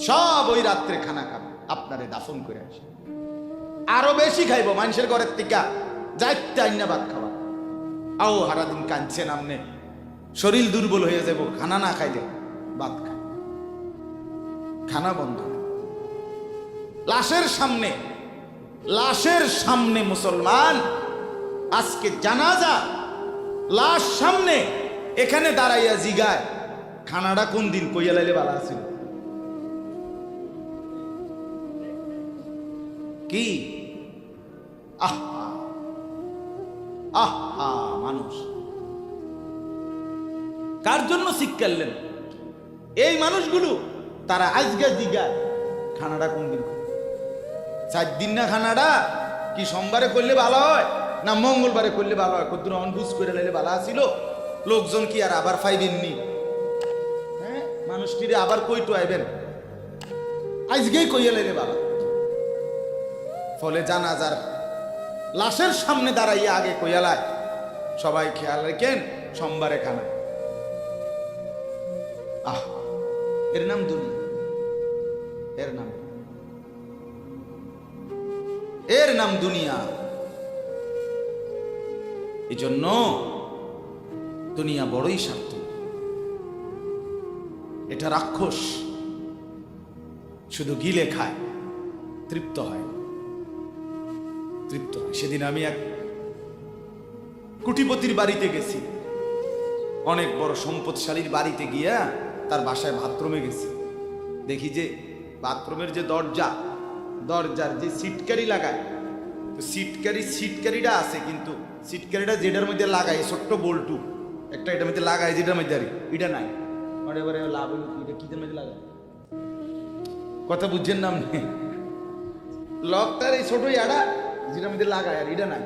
সব ওই রাত্রে খানা খাবে, আপনারে দাফন করে আসে। আরো বেশি খাইব মানুষের ঘরের থেকে যাইতে আইনা ভাত খাওয়া। আও সারাদিন কাঁদছেন আমনে, শরীর দুর্বল হয়ে যাব, খানা না খাইলে ভাত খায়, খানা বন্ধ। লাশের সামনে মুসলমান আজকে জানাজা, লাশ সামনে, এখানে দাঁড়াইয়া জিগায় খানাটা কোন দিন কইয়া লাইলে ভালো আছিল। কি আহা আহা, মানুষ কার জন্য শিক্ষালেন? এই মানুষগুলো তারা আজকে জিগায় খানাটা কোন দিন। 4 দিন না খানাটা কি সোমবারে করলে ভালো হয় না মঙ্গলবারে করলে ভালো হয়? কত অনবুঝ করে লাইলে ভালো আছিল। লোকজন কি আর আবার পাইবেননি? হ্যাঁ, মানুষটিরে আবার কইটো আইবেন, আজকেই কইয়া লাইলে ভালো। ফলে জানাজার লাশের সামনে দাঁড়াইয়া আগে কইয়ালায় সবাই খেয়াল রেখেন সোমবারে খানা। আহ, এর নাম দুনিয়া, এর নাম দুনিয়া। এই জন্য দুনিয়া বড়ই স্বার্থ, এটা রাক্ষস, শুধু গিলে খায়, তৃপ্ত হয়। সেদিন আমি এক কুটিপতির বাড়িতে গেছি, অনেক বড় সম্পদশালীর বাড়িতে গিয়া তার বাসায় বাথরুমে গেছি। দেখি যে বাথরুমের যে দরজার যে সিটকারি লাগায়, তো সিটকারিটা আছে, কিন্তু সিটকারিটা যেটার মধ্যে লাগায় ছোট্ট বল্টু একটা, এটার মধ্যে লাগায় যেটার মধ্যে আর এটা নাই। এবারে লাভ হইল কি, এটা কিদের মধ্যে লাগায়? কথা বুঝছেন না আপনি? লকটার এই ছোট ইয়াটা যেটার মধ্যে লাগায় আর এটা নাই।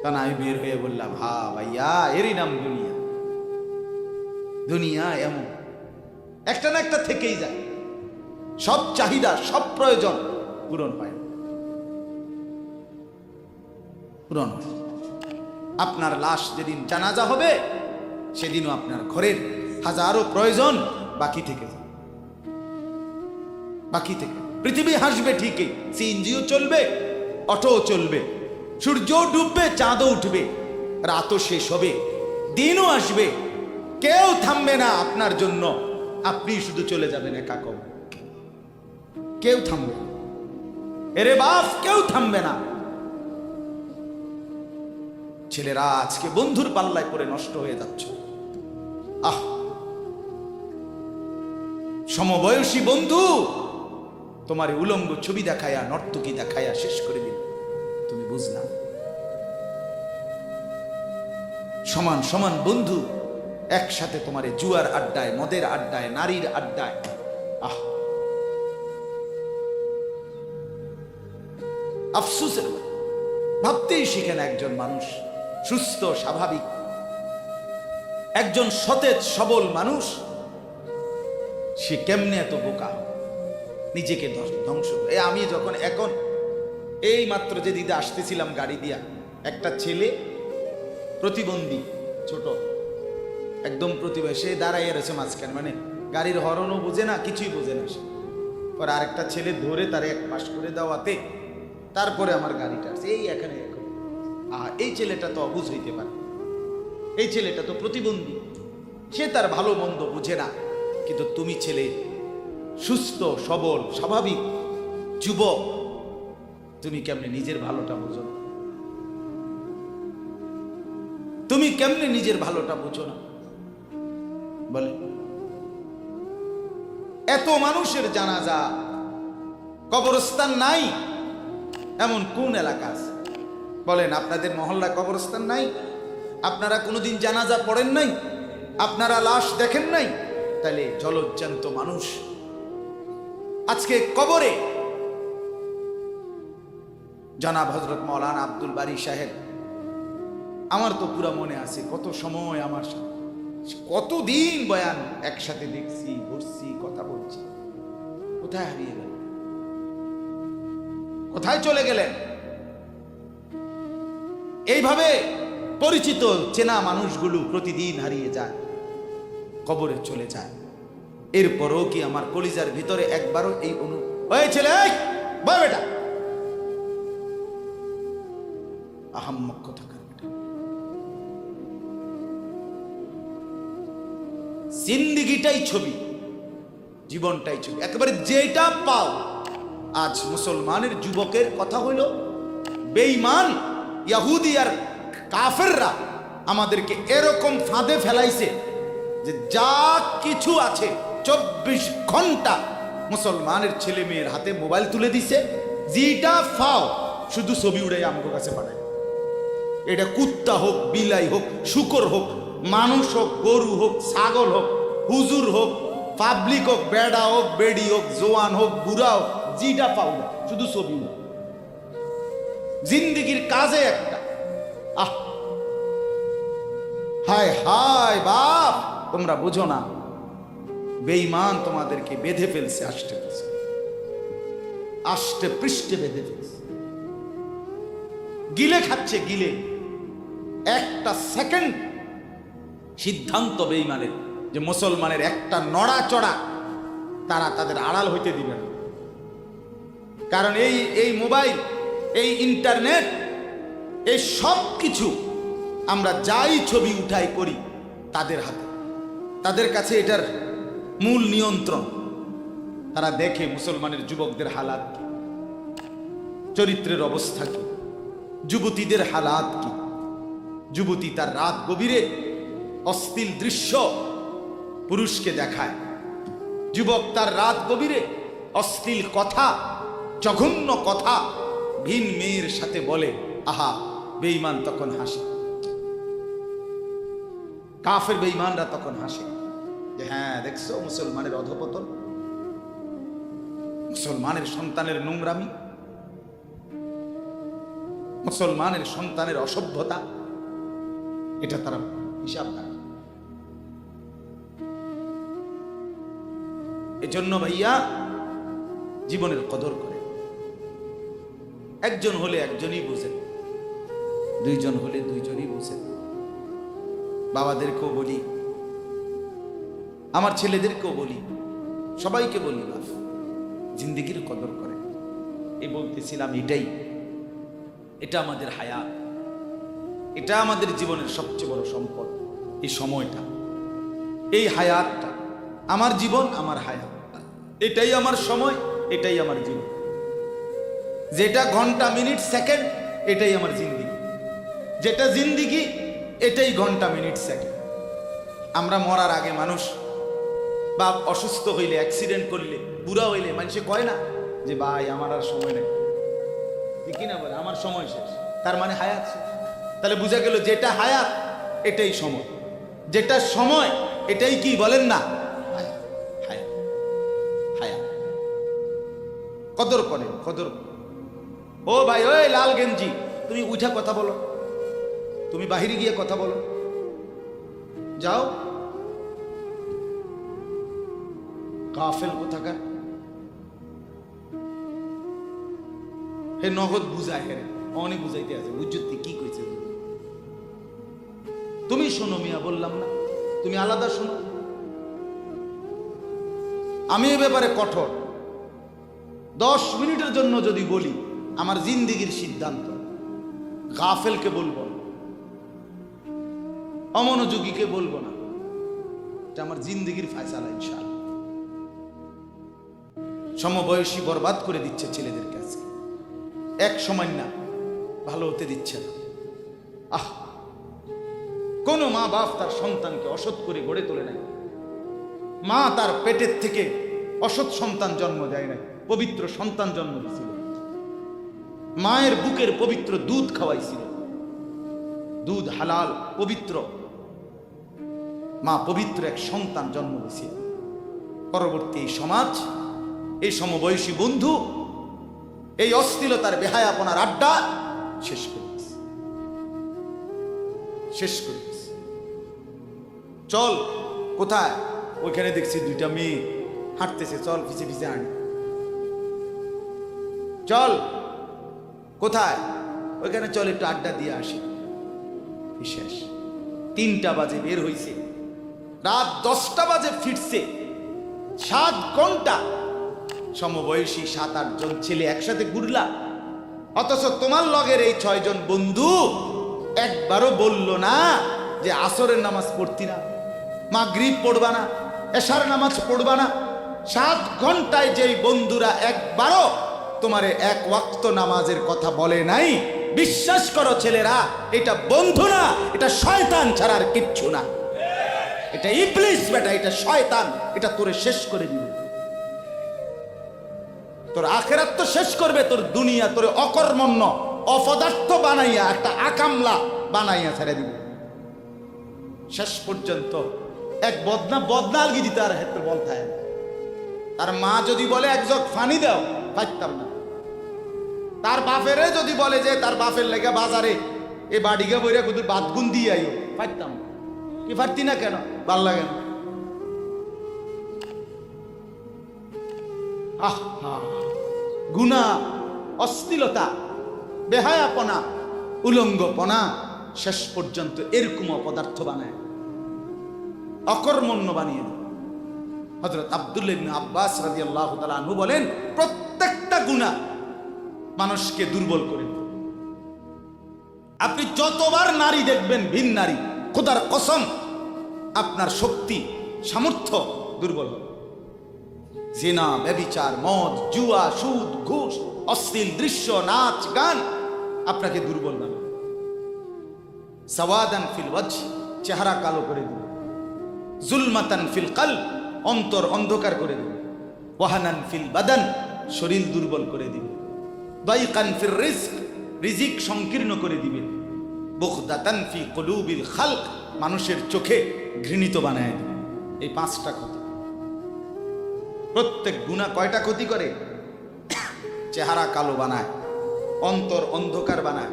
তখন আমি বের হয়ে বললাম, হা ভাইয়া, এরই নাম দুনিয়া। দুনিয়া এমন একটা না একটা থেকেই যায়, সব চাহিদা সব প্রয়োজন পূরণ হয়। আপনার লাশ যেদিন জানাজা হবে সেদিনও আপনার ঘরের হাজারো প্রয়োজন বাকি থেকে যায়, পৃথিবী হাসবে ঠিকই, সিএনজিও চলবে, অটোও চলবে, সূর্য ডুববে, চাঁদও উঠবে, রাতও শেষ হবে, দিনও আসবে, কেউ থামবে না আপনার জন্য। আপনি শুধু চলে যাবেন একা কবরে, কেউ থামবে না। এরে বাপ, কেউ থামবে না। ছেলেরা আজকে বন্ধুর পাল্লায় পড়ে নষ্ট হয়ে যাচ্ছে। আহ, সমবয়সী বন্ধু তোমার উলঙ্গ ছবি দেখায়া, নর্তকী দেখায়া শেষ করে দিল, তুমি বুঝলা। সমান সমান বন্ধু একসাথে তোমার জুয়ার আড্ডায়, মদের আড্ডায়, নারীর আড্ডায়। আহ, আফসোসের, ভাবতেই শিখেন একজন মানুষ সুস্থ স্বাভাবিক, একজন সতেজ সবল মানুষ, সে কেমনে এত বোকা, নিজেকে ধ্বংস করে। আমি যখন এখন এই মাত্র যে দিদা আসতেছিলাম গাড়ি দিয়া, একটা ছেলে প্রতিবন্ধী, ছোট একদম প্রতিবন্ধী, সে দাঁড়াইয়া রয়েছে মাঝখানে, মানে গাড়ির হর্নও বোঝে না, কিছুই বোঝে না। সে পরে আরেকটা ছেলে ধরে তারে এক পাশ করে দেওয়াতে তারপরে আমার গাড়িটা আসছে এই এখানে। এখন এই ছেলেটা তো অবুঝ হইতে পারে, এই ছেলেটা তো প্রতিবন্ধী, সে তার ভালো মন্দ বুঝে না। কিন্তু তুমি ছেলে সুস্থ সবল স্বাভাবিক যুবক, তুমি কেমনে নিজের ভালোটা বুঝো না? তুমি কেমনে নিজের ভালোটা বুঝো না বলে? এত মানুষের জানাজা, কবরস্থান নাই এমন কোন এলাকা আছে বলেন? আপনাদের মহল্লা কবরস্থান নাই? আপনারা কোনোদিন জানাজা পড়েন নাই? আপনারা লাশ দেখেন নাই? তাহলে জলজ্জান্ত মানুষ আজকে কবরে। জনাব হযরত মাওলানা আব্দুল বারী সাহেব, আমার তো পুরো মনে আছে, কত সময় আমার সাথে, কতদিন বয়ান একসাথে দেখছি, বসছি, কথা বলছি। কোথায় হারিয়ে গেল? কোথায় চলে গেলেন? এইভাবে পরিচিত চেনা মানুষগুলো প্রতিদিন হারিয়ে যায়। কবরে চলে যায়। এরপরও কি আমার কলিজার ভিতরে একবারও এই ওই ছেলে, এই বয় বেটা, আহাম্মক কোথাকার বেটা। জিন্দিগিটাই ছবি, জীবনটাই ছবি, একেবারে যেটা পাও। আজ মুসলমানের যুবকের কথা হইল বেঈমান ইহুদি আর কাফেররা আমাদেরকে এরকম ফাঁদে ফেলাইছে যে যা কিছু আছে 24 ঘন্টা মুসলমানের ছেলে মেয়ের হাতে মোবাইল তুলে দিছে। যেটা ফাও শুধু ছবি উড়াই আমগো কাছে পাঠায়। এটা কুত্তা হোক, বিলাই হোক, শুকর হোক, মানুষ হোক, গরু হোক, ছাগল হোক, হুজুর হোক, পাবলিক হোক, বেড়া হোক, বেড়ি হোক, জোয়ান হোক, বুড়া হোক, যেটা পাও না শুধু ছবি হোক। জিন্দিগির কাজে একটা আহ হায় হায় বাপ, তোমরা বুঝো না, বেঈমান তোমাদেরকে বেঁধে ফেলছে, আষ্টে পৃষ্ঠে বেঁধে ফেলছে, গিলে খাচ্ছে, গিলে। একটা সেকেন্ড সিদ্ধান্ত বেঈমানের যে মুসলমানের একটা নড়াচড়া তারা তাদের আড়াল হইতে দিবে না। কারণ এই মোবাইল, এই ইন্টারনেট, এই সব কিছু আমরা যাই ছবি উঠাই করি তাদের হাতে, তাদের কাছে এটার মূল নিয়ন্ত্রণ। তারা দেখে মুসলমানের যুবকদের হালাত কি, চরিত্রের অবস্থা কি, যুবতীদের হালাত কি। যুবতী তার রাত গভীরে অশ্লীল দৃশ্য পুরুষকে দেখায়, যুবক তার রাত গভীরে অশ্লীল কথা, জঘন্য কথা ভিন মেয়ের সাথে বলে। আহা, বেঈমান তখন হাসে, কাফের বেঈমানরা তখন হাসে যে হ্যাঁ দেখছো মুসলমানের অধপতন, মুসলমানের সন্তানের নোংরামি, মুসলমানের সন্তানের অসভ্যতা, এটা তারা হিসাব রাখে। এজন্য ভাইয়া জীবনের কদর করে। একজন হলে একজনই বোঝেন, দুইজন হলে দুইজনই বোঝেন। বাবাদেরকেও বলি, আমার ছেলেদেরকেও বলি, সবাইকে বলি, বাপ জিন্দিগির কদর করে। এই বলতেছিলাম, এটা আমাদের হায়াত, এটা আমাদের জীবনের সবচেয়ে বড় সম্পদ। এই সময়টা, এই হায়াতটা, আমার জীবন, আমার হায়াত, এটাই আমার সময়, এটাই আমার জীবন। যেটা ঘন্টা, মিনিট, সেকেন্ড, এটাই আমার জিন্দিগি। যেটা জিন্দিগি, এটাই ঘন্টা, মিনিট, সেকেন্ড। আমরা মরার আগে মানুষ বা অসুস্থ হইলে, অ্যাক্সিডেন্ট করলে, বুড়া হইলে মানুষে কয় না যে ভাই আমার আর সময় নেই, ঠিক কিনা বলে, আমার সময় শেষ, তার মানে হায়াত শেষ। তাহলে বোঝা গেল যেটা হায়াত এটাই সময়, যেটা সময় এটাই কি বলেন না হায়াত। হায়াত হায়াত কদর করেন, কদর। ও ভাই, ওই লাল গেঞ্জি, তুমি উঠা কথা বলো, তুমি বাহিরে গিয়ে কথা বলো, যাও। কাফেল কোথাকার, হে নগদ বুঝায়, হে অনেক বুঝাইতে আছে, বুঝতে কি কইছে। তুমি শোনো মিয়া, বললাম না, তুমি আলাদা শোনো। আমি এ ব্যাপারে কঠোর। 10 মিনিটের জন্য যদি বলি আমার জিন্দিগির সিদ্ধান্ত, গাফেলকে বলবো না, অমনোযোগীকে বলবো না, এটা আমার জিন্দিগির ফয়সালা ইনশাআল্লাহ। সমবয়সী বরবাদ করে দিচ্ছে ছেলেদের কাছে, এক সময় না ভালো হতে দিচ্ছে না। আহ, কোন মা বাপ তার সন্তানকে অসৎ করে গড়ে তোলে নাই। মা তার পেটের থেকে অসৎ সন্তান জন্ম দেয় নাই, পবিত্র সন্তান জন্ম দিয়েছিল। মায়ের বুকের পবিত্র দুধ খাওয়াইছিল, দুধ হালাল পবিত্র। মা পবিত্র এক সন্তান জন্ম দিয়েছিল। পরবর্তী এই সমাজ, এই সমবয়সী বন্ধু এই অশ্লীলতার বেহায়াপনার আড্ডা শেষ করে দিয়েছে, শেষ করে দিয়েছে। চল কোথায়, ওইখানে দেখছি 2টা মেয়ে হাঁটতেছে, চল পিছে পিছে আনি। চল কোথায়, ওইখানে চল একটু আড্ডা দিয়ে আসি। শেষ 3টা বাজে বের হইছে, রাত 10টা বাজে ফিরছে, 7 ঘন্টা সমবয়সী 7-8 জন ছেলে একসাথে ঘুরলা, অথচ তোমার লগের এই 6 জন বন্ধু একবারও বলল না যে আসরের নামাজ পড়তি না, মাগরিব পড়বা না, এশার নামাজ পড়বা না। 7 ঘন্টায় যেই বন্ধুরা একবারও তোমারে এক ওয়াক্ত নামাজের কথা বলে নাই, বিশ্বাস করো ছেলেরা, এটা বন্ধু না, এটা শয়তান ছাড়া আর কিচ্ছু না। এটা ইবলিস বেটা, এটা শয়তান, এটা তোরে শেষ করে দিবে। তোর আখেরাত তো শেষ করবে, তোর দুনিয়া তোরে অকর্মণ্য অপদার্থ বানাইয়া একটা আকামলা বানাইয়া ছেড়ে দিবে। শেষ পর্যন্ত এক বদনা আলগি দিতে আর হেতে বলতায়। তার মা যদি বলে এক জগ ফানি দাও, পাইতাম না। তার বাপেরে যদি বলে যে তার বাপের লেগে বাজারে এ বাড়িকে বইরা কুদুর বাদ গুন দিয়ে আইও, পাইতাম না। কি পারতি না কেন? ভাল লাগে না। গুনাহ, অশ্লীলতা, বেহায়াপনা, উলঙ্গপনা শেষ পর্যন্ত এরকম অপদার্থ বানায়, অকর্মণ্য বানিয়ে দেয়। হযরত আব্দুল্লাহ ইবনে আব্বাস রাদিয়াল্লাহু তাআলা আনহু বলেন, প্রত্যেকটা গুনাহ মানুষকে দুর্বল করে দেয়। আপনি যতবার নারী দেখবেন ভিন নারী, খোদার কসম আপনার শক্তি সামর্থ্য দুর্বল হবে। জিনা, ব্যভিচার, মদ, জুয়া, সুদ, ঘুষ, অশ্লীল দৃশ্য, নাচ, গান আপনাকে দুর্বল বানাবে। সাওয়াদান ফিল ওয়াজহ, চেহারা কালো করে দিবে। জুলমাতান ফিল কলব, অন্তর অন্ধকার করে দিবে। ওয়াহানান ফিল বাদান, শরীর দুর্বল করে দিবে। দাইকান ফির রিজক, রিজিক সংকীর্ণ করে দিবে। বুগদাতান ফি কুলুবিল খালক, মানুষের চোখে ঘৃণিত বানায় দিবে। এই 5টা ক্ষতি। প্রত্যেক গুনাহ কয়টা ক্ষতি করে? চেহারা কালো বানায়, অন্তর অন্ধকার বানায়,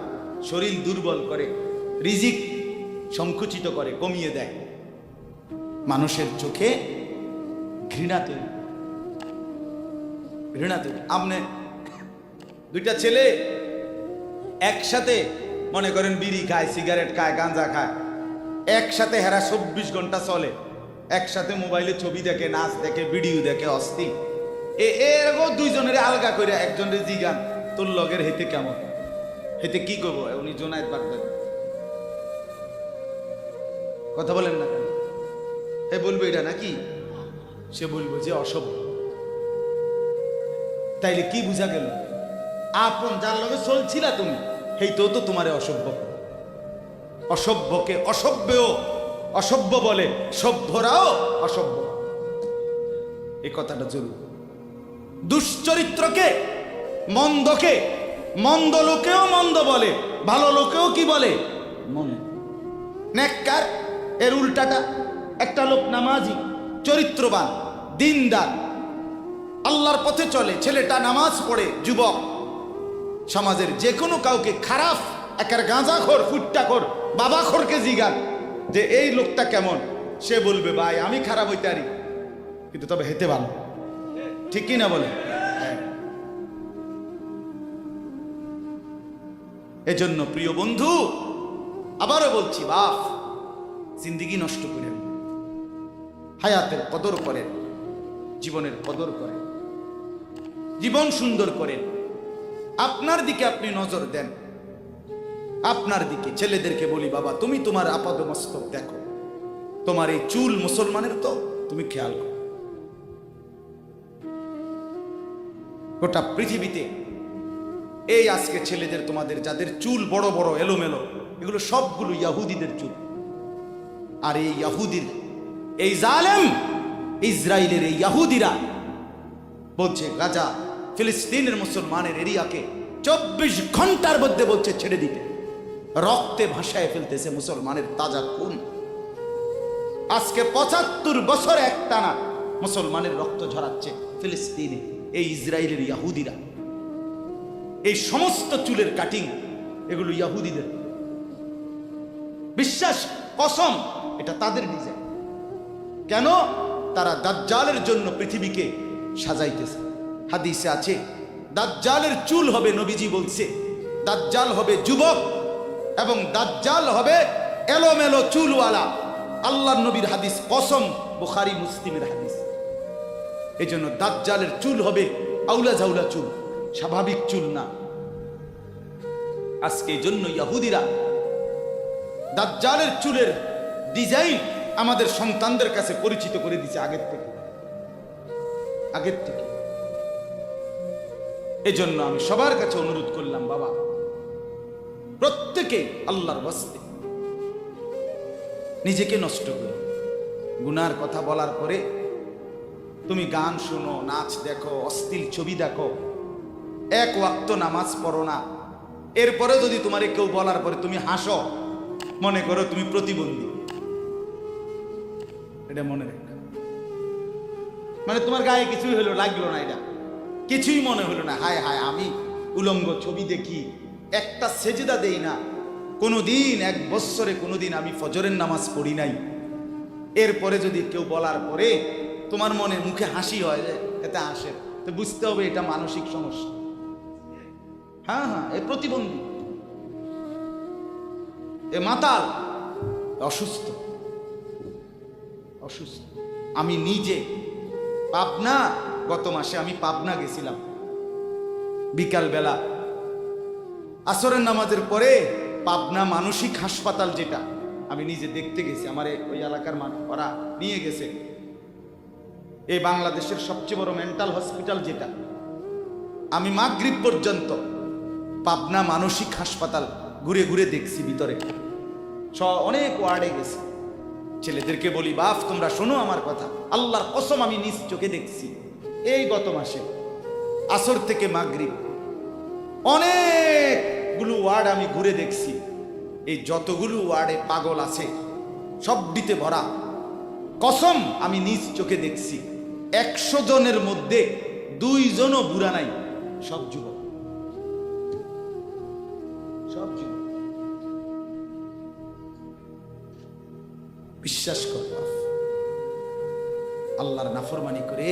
শরীর দুর্বল করে, রিজিক সংকুচিত করে, কমিয়ে দেয়, মানুষের চোখে ঘৃণা তৈরি। আপনি 2টা ছেলে একসাথে মনে করেন বিড়ি খায়, সিগারেট খায়, গাঁজা খায়, একসাথে হেরা 24 ঘন্টা চলে, একসাথে মোবাইলে ছবি দেখে, নাচ দেখে, ভিডিও দেখে, অস্থির। এরকম 2 জনের আলগা করে একজনের জিগান তোর লগের হেতে কেমন, হেতে কি করবো? উনি জোনায়েত বাগদাদি কথা বলেন না কেন? এ বলবো এটা নাকি? সে বলবো যে অসভ্য। তাইলে কি বুঝা গেল? আপন যার লগে চলছিলা তুমি, হেই তো তোমারে অসভ্য। অসভ্যকে অসভ্যও অসভ্য বলে, সভ্যরাও অসভ্য। এই কথাটা জরুরি। দুশ্চরিত্রকে, মন্দকে মন্দ লোকেও মন্দ বলে, ভালো লোকেও কি বলে? মন্দ। নেককার এর উল্টাটা। একটা লোক নামাজি, চরিত্রবান, দিনদার, আল্লাহর পথে চলে, ছেলেটা নামাজ পড়ে, যুবক, সমাজের যে কোনো কাউকে খারাপ, একার গাঁজাখোর, ফুট্টাখোর, বাবাখোরকে জিগান যে এই লোকটা কেমন, সে বলবে ভাই আমি খারাপ হইতে পারি, কিন্তু তবে হেতে ভালো। ঠিক কি না বলে? এজন্য প্রিয় বন্ধু, আবারও বলছি, বাপ জিন্দেগি নষ্ট করেন, হায়াতের কদর করেন, জীবনের কদর করেন, জীবন সুন্দর করেন। আপনার দিকে আপনি নজর দেন, আপনার দিকে। ছেলেদেরকে বলি, বাবা তুমি তোমার আপাদমস্তক দেখো, তোমার এই চুল মুসলমানের তো তুমি খেয়াল করো। গোটা পৃথিবীতে এই আজকে ছেলেদের, তোমাদের যাদের চুল বড় বড় এলোমেলো, এগুলো সবগুলো ইয়াহুদিদের চুল। আর এই ইয়াহুদির, এই জালেম ইসরায়েলের এই ইয়াহুদিরা বলছে গাজা, ফিলিস্তিনের মুসলমানের এরিয়াকে 24 ঘন্টার মধ্যে বলছে ছেড়ে দিতে। রক্তে ভাসায় ফেলতেছে মুসলমানের তাজা খুন। আজকে 75 বছর একটানা মুসলমানের রক্ত ঝরাচ্ছে ফিলিস্তিনে এই ইসরায়েলের ইয়াহুদিরা। এই সমস্ত চুলের কাটিং এগুলো ইয়াহুদিদের। বিশ্বাস, কসম, এটা তাদের ডিজাইন। কেন? তারা দাজ্জালের জন্য পৃথিবীকে সাজাইতেছে। হাদিসে আছে দাজ্জালের চুল হবে, নবীজি বলছে দাজ্জাল হবে যুবক এবং দাজ্জাল হবে এলোমেলো চুলওয়ালা। আল্লাহর নবীর হাদিস, কসম, বুখারী মুসলিমের হাদিস। এই জন্য দাজ্জালের চুল হবে আউলা ঝাউলা চুল, স্বাভাবিক চুল না। আজকে এই জন্য ইহুদিরা দাজ্জালের চুলের ডিজাইন আমাদের সন্তানদের কাছে পরিচিত করে দিছে আগের থেকে। এই জন্য আমি সবার কাছে অনুরোধ করলাম, বাবা প্রত্যেকে আল্লাহর ওয়াস্তে নিজেকে নষ্ট করো। গুনার কথা বলার পরে তুমি গান শুনো, নাচ দেখো, অশ্লীল ছবি দেখো, এক ওয়াক্ত নামাজ পড়ো না, এরপরে যদি তোমারে কেউ বলার পরে তুমি হাসো, মনে করো তুমি প্রতিবন্ধী। এটা মনে রেখো, মানে তোমার গায়ে কিছুই হলো, লাগলো না, এটা কিছুই মনে হলো না, হায় হায় আমি উলঙ্গ ছবি দেখি, একটা সেজদা দেই না কোনোদিন, 1 বছরে কোনোদিন আমি ফজরের নামাজ পড়ি নাই, এরপরে যদি কেউ বলার পরে তোমার মনে মুখে হাসি হয়, এতে হাসে, তো বুঝতে হবে এটা মানসিক সমস্যা। হ্যাঁ হ্যাঁ, এ প্রতিবন্ধী, এ মাতাল, অসুস্থ। আমি নিজে পাবনা, গত মাসে আমি পাবনা গেছিলাম, বিকাল বেলা আসরের নামাজের পরে পাবনা মানসিক হাসপাতাল, যেটা আমি নিজে দেখতে গেছি, আমার ওই এলাকার মানুষ ওরা নিয়ে গেছে, এই বাংলাদেশের সবচেয়ে বড় মেন্টাল হসপিটাল যেটা। আমি মাগরিব পর্যন্ত পাবনা মানসিক হাসপাতাল ঘুরে ঘুরে দেখছি, ভিতরে অনেক ওয়ার্ডে গেছি। ছেলেদেরকে বলি, বাপ তোমরা শোনো আমার কথা, আল্লাহর কসম আমি নিজ চোখে দেখছি, এই গত মাসে আসর থেকে মাগরিব অনেকগুলো ওয়ার্ড আমি ঘুরে দেখছি। এই যতগুলো ওয়ার্ডে পাগল আছে সবটিতে ভরা, কসম আমি নিজ চোখে দেখছি। 100 জনের মধ্যে 2 জনও বুড়া নাই, সব যুবক, সব যুবক। বিশ্বাস কর, আল্লাহর নাফরমানি করে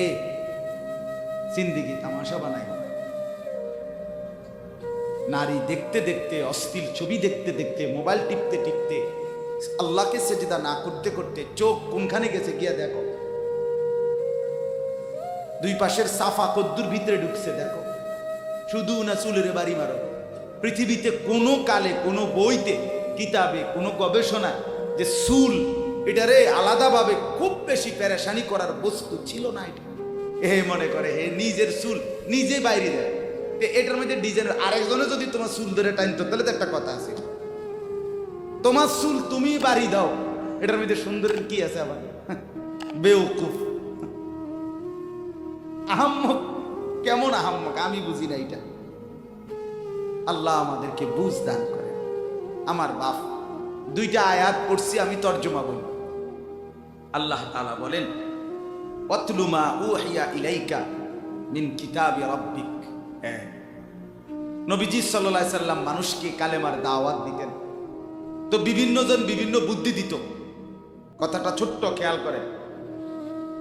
জিন্দেগি তামাশা বানায়। নারী দেখতে দেখতে, অশ্লীল ছবি দেখতে দেখতে, মোবাইল টিপতে টিপতে, আল্লাহকে সেজদা না করতে করতে চোখ কোনখানে গেছে গিয়া দেখো, 2 পাশের সাফা কদ্দুর ভিতরে ঢুকছে দেখো। শুধু না চুলের বাড়ি মারো, পৃথিবীতে কোনো কালে, কোনো বইতে, কিতাবে, কোনো গবেষণা যে চুল এটারে আলাদাভাবে খুব বেশি পেরেশানি করার বস্তু ছিল না। এটা এ মনে করে হে নিজের চুল নিজে বাইরে দেয়, এটার মধ্যে ডিজাইনের আরেকজনে যদি তোমার চুল ধরে টাইনতো তাহলে তো একটা কথা আছে, তোমার চুল তুমি বাড়ি দাও, এটার মধ্যে সুন্দরের কি আছে? আবার বেউকুফ, আহাম্মক, কেমন আহাম্মক আমি বুঝি না এটা। আল্লাহ আমাদেরকে বুঝ দান করে। আমার বাপ 2টা আয়াত পড়ছি, আমি তর্জমা বলি। আল্লাহ তাআলা বলেন, ওয়াতলু মা উহিয়া ইলাইকা মিন কিতাবি রাব্বিক। নবীজি সাল্লাল্লাহু আলাইহি সাল্লাম মানুষকে কালেমার দাওয়াত দিতেন, তো বিভিন্ন জন বিভিন্ন বুদ্ধি দিত। কথাটা ছোট্ট, খেয়াল করেন।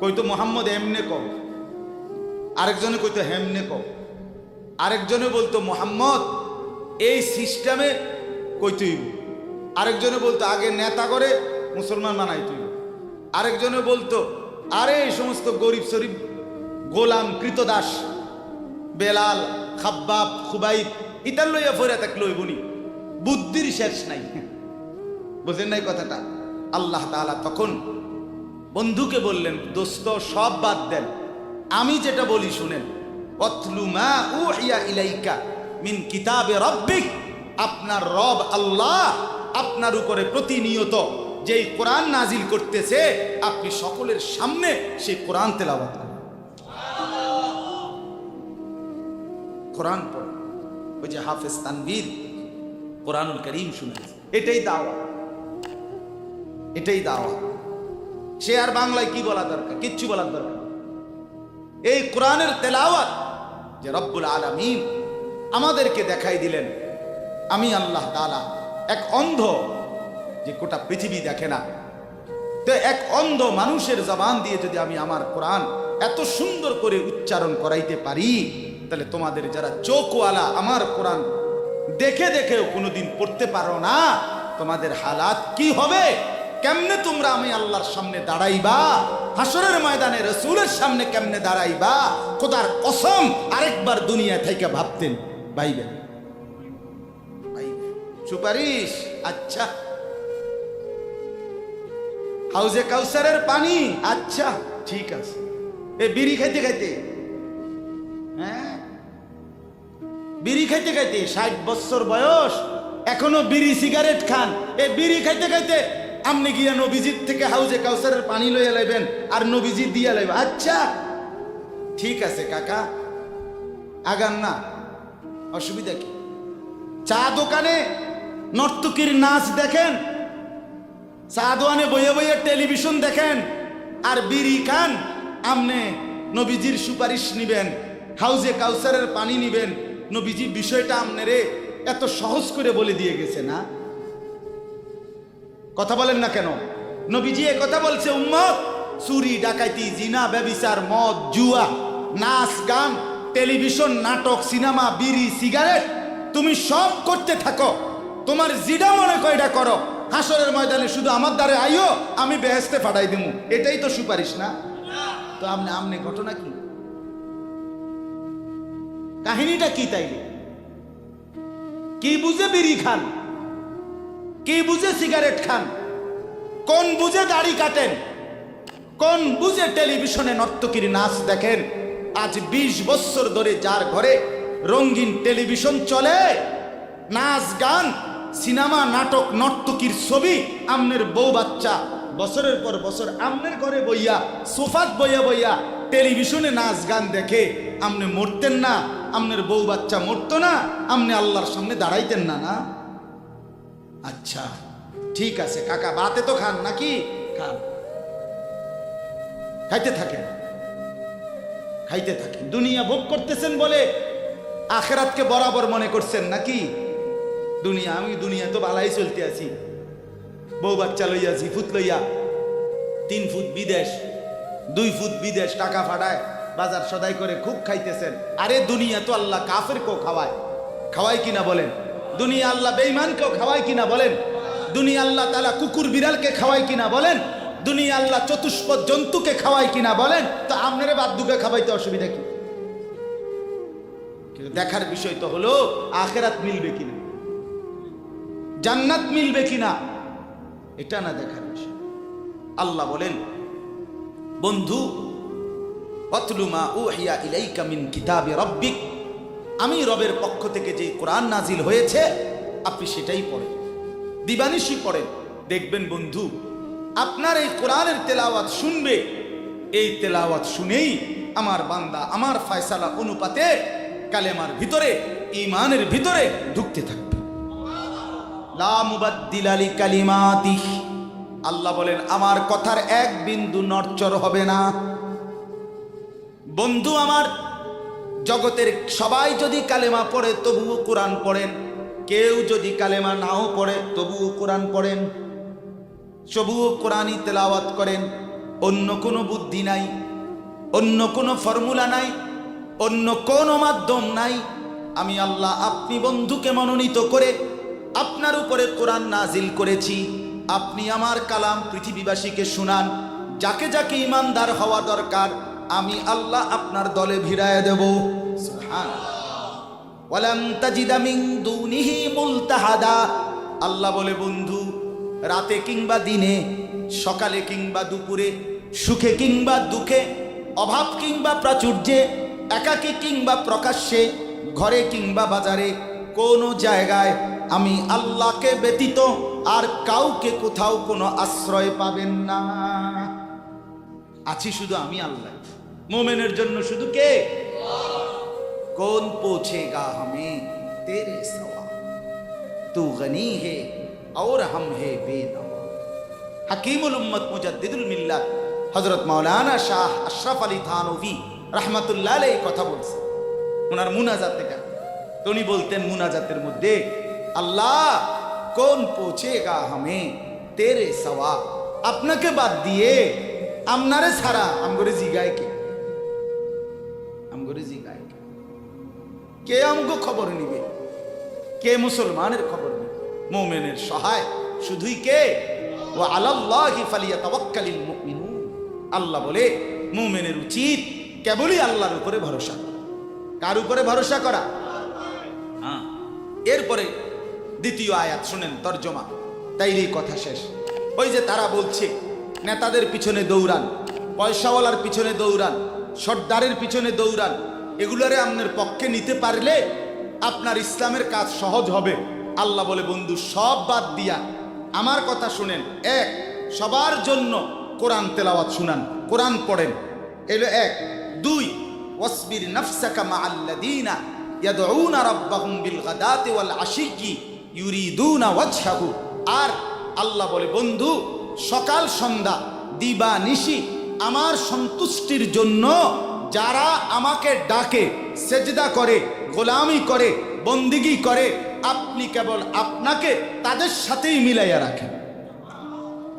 কইতো মোহাম্মদ এমনে কও, আরেকজনে কইতো হেমনে কও, আরেকজনে বলতো মোহাম্মদ এই সিস্টেমে কইতেইব, আরেকজনে বলতো আগে নেতা করে মুসলমান বানাইতেইব, আরেকজনে বলতো আরে এই সমস্ত গরিব শরীফ গোলাম কৃতদাস বেলাল খাব্বাব খুবাইব ইতার লইয়া ফইরা থাকলে হইবনি, বুদ্ধির শেষ নাই। বুঝেন নাই কথাটা? আল্লাহ তাআলা তখন বন্ধুকে বললেন, দোস্ত সব বাদ দেন, আমি যেটা বলি শুনেন। ওয়াতলু মা উহিয়া ইলাইকা মিন কিতাবে রাব্বিক, আপনার রব আল্লাহ আপনার উপরে প্রতিনিয়ত যেই কোরআন নাজিল করতেছে, আপনি সকলের সামনে সেই কোরআন তেলাওয়াত করেন, কোরআন পড়েন। ওই যে হাফেজ তানভীর কোরআনুল কারীম শুনেছে, এটাই দাওয়াত, এটাই দাওয়াত। সে আর বাংলায় কি বলা দরকার? কিচ্ছু বলার দরকার। এই কোরআনের তেলাওয়াত যে রব্বুল আলামিন আমাদেরকে দেখাই দিলেন। আমি আল্লাহ তাআলা এক অন্ধ, যে গোটা পৃথিবী দেখে না, তো এক অন্ধ মানুষের জবান দিয়ে যদি আমি আমার কোরআন এত সুন্দর করে উচ্চারণ করাইতে পারি, তাহলে তোমাদের যারা চোখওয়ালা আমার কোরআন দেখে দেখেও কোনোদিন পড়তে পারো না, তোমাদের হালাত কি হবে কেমনে তোমরা আমি আল্লাহর সামনে দাঁড়াইবা, হাসরের ময়দানে রাসূলের সামনে কেমনে দাঁড়াইবা, খোদার কসম আরেকবার দুনিয়া থেকে ভাবতেন ভাইবেন। সুপারিশ, আচ্ছা। হাউজে কাউসারের পানি, আচ্ছা ঠিক আছে। এ বিড়ি খাইতে খাইতে, হ্যাঁ বিড়ি খাইতে খাইতে 60 বছর বয়স এখনো বিড়ি সিগারেট খান। এই বিড়ি খাইতে খাইতে আপনি গিয়া নবীজির থেকে হাউজে কাউসারের পানি লইয়া লাইবেন আর নবীজি দিয়া লাইবেন। আচ্ছা ঠিক আছে কাকা, আগান না, অসুবিধা কি? চা দোকানে নর্তকীর নাচ দেখেন, চা দোকানে বইয়ে বইয়ে টেলিভিশন দেখেন, আর বিড়ি খান। আমনে নবীজির সুপারিশ নিবেন, হাউজে কাউসারের পানি নিবেন। নবীজি বিষয়টা আমনেরে এত সহজ করে বলে দিয়ে গেছে না? কথা বলেন না কেন? নবীজি এ কথা বলছে, উম্মত চুরি ডাকাইতি জিনা ব্যভিচার মদ জুয়া নাচ গান টেলিভিশন নাটক সিনেমা বিড়ি সিগারেট তুমি সব করতে থাকো, তোমার জিডা মনে কয়টা করো, হাসরের ময়দানে শুধু আমার দ্বারে আইও, আমি বেহেশতে পাঠাই দিমু। এটাই তো সুপারিশ না? তো আমনে ঘটনা কি, কাহিনীটা কি? তাইলে কি বুঝে বিড়ি খান, কি বুঝে সিগারেট খান, কোন বুঝে দাড়ি কাটেন, কোন বুঝে টেলিভিশনে নর্তকীর নাচ দেখেন? আজ 20 বছর ধরে যার ঘরে রঙিন টেলিভিশন চলে, নাচ গান সিনেমা নাটক নর্তকীর ছবি, আমনের বউ বাচ্চা বছরের পর বছর আমনের ঘরে বইয়া সোফাত বইয়া বইয়া টেলিভিশনে নাচ গান দেখে, আমনে মরতেন না? আমনের বউ বাচ্চা মরতো না? আমনে আল্লাহর সামনে দাঁড়াইতেন না? না? আচ্ছা ঠিক আছে কাকা, বাতে তো খান নাকি? খান, খাইতে থাকেন, খাইতে থাকেন। দুনিয়া ভোগ করতেছেন বলে আখেরাতকে বরাবর মনে করছেন নাকি? দুনিয়া, আমি দুনিয়া তো বালাই চলতে আছি, বউ বাচ্চা লইয়া 2 ফুট লইয়া 3 ফুট বিদেশ 2 ফুট বিদেশ টাকা ফাটায় বাজার সদাই করে খুব খাইতেছেন। আরে দুনিয়া তো আল্লাহ কাফেরকেও খাওয়ায়, খাওয়ায় কিনা বলেন? দুনিয়া আল্লাহ বেঈমানকেও খাওয়ায় কিনা বলেন? দুনিয়া আল্লাহ তাআলা কুকুর বিড়ালকে খাওয়ায় কিনা বলেন? দুনিয়া আল্লাহ চতুষ্পদ জন্তুকে খাওয়ায় কিনা বলেন? তো আপনারে বাদ্যুকে খাওয়াইতে অসুবিধা কি? কিন্তু দেখার বিষয় তো হলো আখেরাত মিলবে কিনা, জান্নাত মিলবে কিনা, এটা না দেখার বিষয়। আল্লাহ বলেন, বন্ধু ওয়াতলু মা উহিয়া ইলাইকা মিন কিতাবি রাব্বিক, আমি রবের পক্ষ থেকে যে কোরআন নাজিল হয়েছে আপনি সেটাই পড়েন, দিবানিশি পড়েন। দেখবেন বন্ধু আপনার এই কোরআনের তেলাওয়াত শুনবে, এই তেলাওয়াত শুনেই আমার বান্দা আমার ফয়সালা অনুপাতে কালেমার ভিতরে ঈমানের ভিতরে ঢুকতে থাকবে। লা মুবাদ্দিলা লিকালিমাতিহি, আল্লাহ বলেন আমার কথার এক বিন্দু নড়চড় হবে না। বন্ধু আমার, জগতের সবাই যদি কালেমা পড়ে তবুও কোরআন পড়েন, কেউ যদি কালেমা নাও পড়ে তবুও কোরআন পড়েন, তবুও কোরআনই তেলাওয়াত করেন। অন্য কোনো বুদ্ধি নাই, অন্য কোনো ফর্মুলা নাই, অন্য কোনো মাধ্যম নাই। আমি আল্লাহ আপনি বন্ধুকে মনোনীত করে আপনার উপরে কোরআন নাজিল করেছি, আপনি আমার কালাম পৃথিবীবাসীকে শুনান। যাকে যাকে ইমানদার হওয়া দরকার আমি আল্লাহ আপনার দলে ভিড়ায় দেব। সুবহানাল্লাহ। ওয়ালাম তাজিদা মিন দুনিহি মুলতাহাদা, আল্লাহ বলে বন্ধু রাতে কিংবা দিনে, সকালে কিংবা দুপুরে, সুখে কিংবা দুঃখে, অভাব কিংবা প্রাচুর্যে, একাকী কিংবা প্রকাশ্যে, ঘরে কিংবা বাজারে, কোন জায়গায় আমি আল্লাহকে ব্যতীত আর কাউকে কোথাও কোনো আশ্রয় পাবেন না। আছি শুধু আমি আল্লাহ। মোমেনের জন্য শুধু কে? कौन पूछेगा हमें तेरे सवा, तू गनी है और हम है बेनवा। हकीमुल उम्मत मुजद्दिदुल मिल्लत हजरत मौलाना शाह अशरफ আলী থানভী রাহমাতুল্লাহ আলাইহি কথা বলছে ওনার মুনাজাত থেকে। তো উনি বলতেন মুনাজাতের মধ্যে, আল্লাহ কোন পৌঁছেগা হামে তেরে সওয়া, আপনাকে বাদ দিয়ে আমনারে ছাড়া আমগরে জিগায় কে? আমগরে জিগায় কে? কে আমগো খবর নিবে? কে মুসলমানের খবর নিবে? মুমিনের সহায় শুধুই কে? ওয়া আলাল্লাহি ফালিয়াতাওয়াক্কালিল মুমিনুন। আল্লাহ বলে মুমিনের উচিত কেবলই আল্লাহর উপরে ভরসা করা। কার উপরে ভরসা করা? হ্যাঁ। এরপরে দ্বিতীয় আয়াত শুনেন, তর্জমা, তাইলেই কথা শেষ। ওই যে তারা বলছে নেতাদের পিছনে দৌড়ান, পয়সাওয়ালার পিছনে দৌড়ান, সর্দারের পিছনে দৌড়ান, এগুলারে আপনার পক্ষে নিতে পারলে আপনার ইসলামের কাজ সহজ হবে। আল্লাহ বলে বন্ধু সব বাদ দিয়া আমার কথা শুনেন। এক, সবার জন্য কোরআন তেলাওয়াত শুনান, কোরআন পড়েন, এলো এক। দুই, ওয়াসবির নাফসাকা মাআল্লাযীনা ইয়াদউনা রাব্বাহুম বিল গাদাতি ওয়াল আশিয়্যি ইউরিদুনা ওয়াজহাহু। আর আল্লাহ বলে বন্ধু সকাল সন্ধ্যা দিবা নিশি আমার সন্তুষ্টির জন্য যারা আমাকে ডাকে, সেজদা করে, গোলামি করে, বন্দিগি করে, আপনি কেবল আপনাকে তাদের সাথেই মিলাইয়া রাখেন।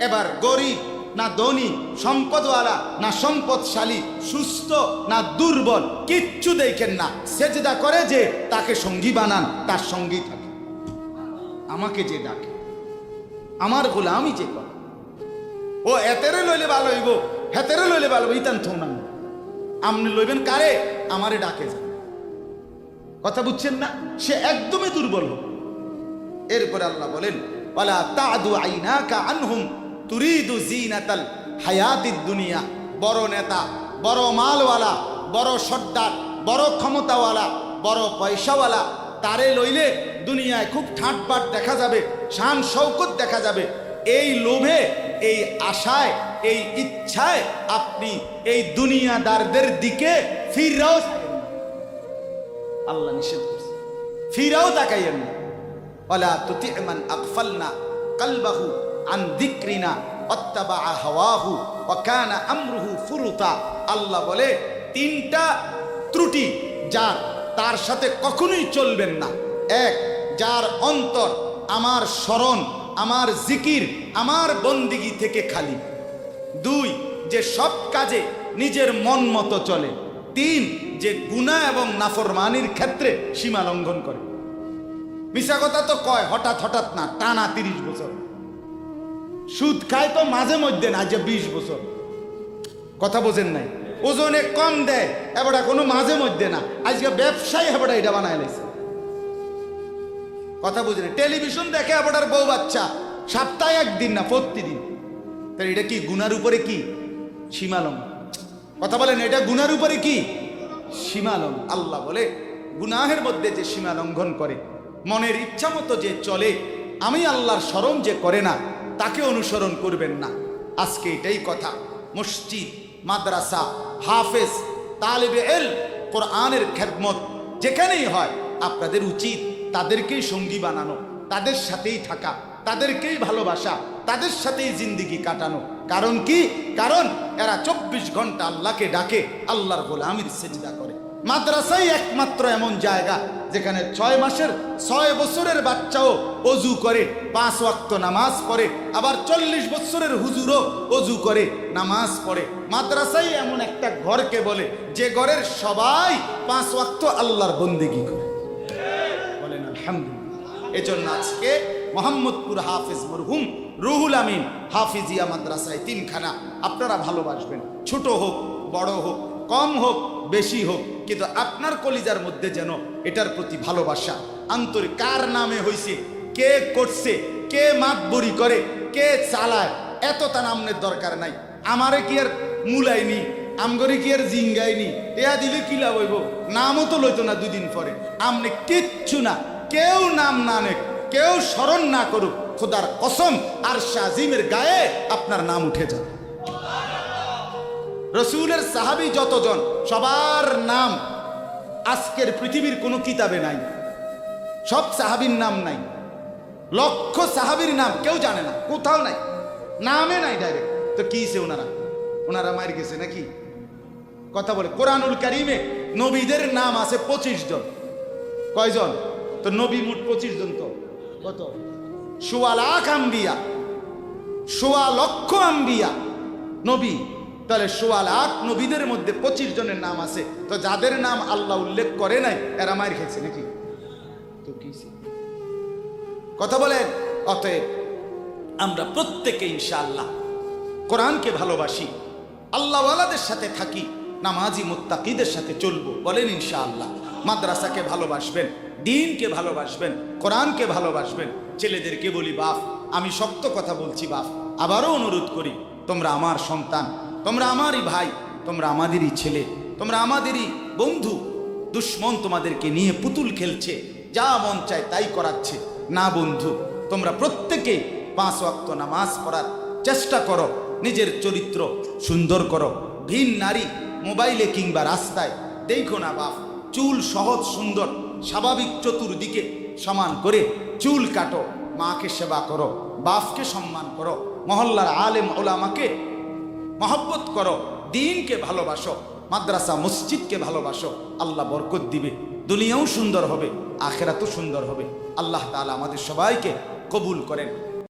এবার গরিব না ধনী, সম্পদওয়ালা না সম্পদশালী, সুস্থ না দুর্বল, কিচ্ছু দেখেন না, সেজদা করে যে তাকে সঙ্গী বানান, তার সঙ্গী থাকে। আমাকে যে ডাকে, আমার গোলামি যে করে, ও এতেরে লইলে ভালো হইব, হেতেরে লইলে ভালো হইব, ইতান থো না। আপনি লইবেন কারে? আমারে ডাকে যান। কথা বুঝছেন না? সে একদমই দুর্বল। এরপরে আল্লাহ বলেন ওয়ালা তাদু আইনাকা আনহুম তুরিদু জিনাতাল হায়াতিদ দুনিয়া। বড় নেতা, বড় মালওয়ালা, বড় সর্দার, বড় ক্ষমতাওয়ালা, বড় পয়সাওয়ালা, তারে লইলে দুনিয়ায় খুব ঠাটবাট দেখা যাবে, শান শৌকত দেখা যাবে। এই লোভে, এই আশায়, এই ইচ্ছায় আপনি এই দুনিয়াদারদের দিকে ফিরাও, আল্লাহ নিষেধ করছে, ফিরাও তাকাইয়েন না। ওয়ালা তুতি মান আগফালনা কলবাহু আন যিকরিনা ওয়াত্তাবা হাওয়াহু ওয়া কানা আমরুহু ফুরুতা। আল্লাহ বলে তিনটা ত্রুটি যার, তার সাথে কখনোই চলবেন না। এক, যার অন্তর আমার স্মরণ, আমার জিকির, আমার বন্দিগি থেকে খালি। দুই, যে সব কাজে নিজের মন মতো চলে। তিন, যে গুনাহ এবং নাফরমানির ক্ষেত্রে সীমা লঙ্ঘন করে। মিশা কথা তো কয় হঠাৎ হঠাৎ না, টানা 30 বছর। সুদ খায় তো মাঝে মধ্যে না, যে 20 বছর। কথা বোঝেন নাই? ওজনে কম দেয় এবারে কোনো মাঝে মধ্যে না, আজকে ব্যবসায়ী এবারে এটা বানায় লাইছে। কথা বুঝেন? টেলিভিশন দেখে এবারে বউ বাচ্চা, সপ্তাহে একদিন না, প্রতিদিন। তাহলে এটা কি গুনার উপরে কি সীমালঙ্ঘন? কথা বলেন, এটা গুনার উপরে কি সীমালঙ্ঘন? আল্লাহ বলে গুনাহের মধ্যে যে সীমা লঙ্ঘন করে, মনের ইচ্ছা মতো যে চলে, আমি আল্লাহর স্মরণ যে করে না, তাকে অনুসরণ করবেন না। আজকে এটাই কথা। মসজিদ, মাদ্রাসা, হাফেজ, তালিবে ইলম, কোরআনের খেদমত যেখানেই হয়, আপনাদের উচিত তাদেরকেই সঙ্গী বানানো, তাদের সাথেই থাকা, তাদেরকেই ভালোবাসা, তাদের সাথেই জিন্দেগি কাটানো। কারণ কি? কারণ এরা 24 ঘন্টা আল্লাহকে ডাকে, আল্লাহর গোলামির সেজদা করে। মাদ্রাসাই একমাত্র এমন জায়গা যেখানে 6 মাসের 6 বছরের বাচ্চাও অজু করে, 5 ওয়াক্ত নামাজ পড়ে, আবার 40 বছরের হুজুরও অজু করে, নামাজ পড়ে। মাদ্রাসাই এমন একটা ঘরকে বলে যে ঘরের সবাই 5 ওয়াক্ত আল্লাহর বন্দেগী করে। বলেন আলহামদুলিল্লাহ। এজন্য আজকে মোহাম্মদপুর হাফেজ মরহুম রুহুল আমিন হাফিজিয়া মাদ্রাসায় 3খানা আপনারা ভালোবাসবেন। ছোট হোক, বড় হোক, কম হোক, বেশি হোক, কিন্তু আপনার কলিজার মধ্যে যেন এটার প্রতি ভালোবাসা, আন্তরিক। কার নামে হইছে, কে করছে, কে মাতবরি করে, কে চালায়, এত তার নামের দরকার নাই। আমারে কি আর মুলাইনি, আমগরে কি আর জিঙ্গাইনি, এয়া দিলে কি লাভ হইব? নামও তো লইতো না 2 দিন পরে। আমনে কিচ্ছু না, কেউ নাম না নেক, কেউ স্মরণ না করুক, খোদার কসম আরশে আজিমের গায়ে আপনার নাম উঠে যাবে। রসুলের সাহাবী যতজন, সবার নাম আজকের পৃথিবীর কোনো কিতাবে নাই। সব সাহাবীর নাম নাই। লক্ষ সাহাবীর নাম কেউ জানে না, কোথাও নাই, নামে নাই ডাইরেক্ট। তো কিছে ওনারা মার গেছে নাকি? কথা বলে কোরআনুল কারীমে নবীদের নাম আছে 25 জন। কয়জন? তো নবী মোট 25 জন। তো কত? 1.25 লাখ আম্বিয়া, 1.25 লক্ষ আম্বিয়া নবী। তাহলে 1.25 লাখ নবীদের মধ্যে 25 জনের নাম আছে। তো যাদের নাম আল্লাহ উল্লেখ করে নাই এরা মার খেয়েছে নাকি? তো কি কথা বলেন? অতএব আমরা প্রত্যেকে ইনশাআল্লাহ কোরআনকে ভালোবাসি, আল্লাহওয়ালাদের সাথে থাকি, নামাজি মুত্তাকিদের সাথে চলবো, বলেন ইনশাআল্লাহ। মাদ্রাসাকে ভালোবাসবেন, দ্বীনকে ভালোবাসবেন, কোরআনকে ভালোবাসবেন। ছেলেদেরকে বলি, বাপ আমি শক্ত কথা বলছি, বাপ আবারও অনুরোধ করি, তোমরা আমার সন্তান, তোমরা আমারই ভাই, তোমরা আমাদেরই ছেলে, তোমরা আমাদেরই বন্ধু। দুশ্মন তোমাদেরকে নিয়ে পুতুল খেলছে, যা মন চায় তাই করাচ্ছে। না বন্ধু, তোমরা প্রত্যেকে 5 ওয়াক্ত নামাজ পড়ার চেষ্টা করো, নিজের চরিত্র সুন্দর করো। ভিন নারী মোবাইলে কিংবা রাস্তায় দেখো না বাপ। চুল সহজ সুন্দর স্বাভাবিক চতুর্দিকে সমান করে চুল কাটো, মাকে সেবা করো, বাপকে সম্মান করো, মহল্লার আলেম ওলামাকে মহব্বত করো, দ্বীনকে ভালোবাসো, মাদ্রাসা মসজিদকে ভালোবাসো। আল্লাহ বরকত দিবে, দুনিয়াও সুন্দর হবে, আখেরাতও সুন্দর হবে। আল্লাহ তাআলা আমাদের সবাইকে কবুল করেন।